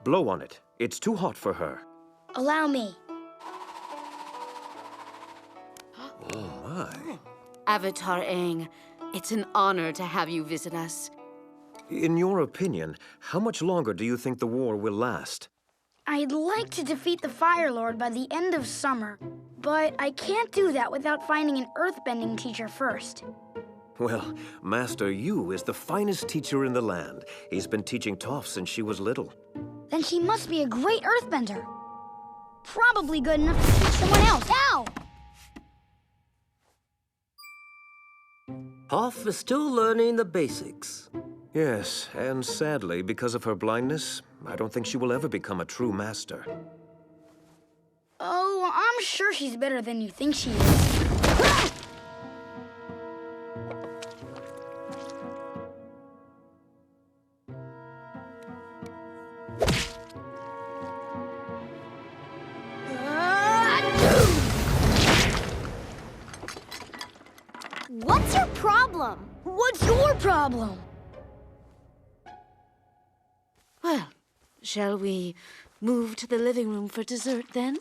Blow on it. It's too hot for her. Allow me. Oh, my. Avatar Aang, it's an honor to have you visit us. In your opinion, how much longer do you think the war will last? I'd like to defeat the Fire Lord by the end of summer, but I can't do that without finding an earthbending teacher first. Well, Master Yu is the finest teacher in the land. He's been teaching Toph since she was little. Then she must be a great earthbender. Probably good enough to teach someone else. Ow! Toph is still learning the basics. Yes, and sadly, because of her blindness, I don't think she will ever become a true master. Oh, I'm sure she's better than you think she is. What's your problem? What's your problem? Well, shall we move to the living room for dessert then?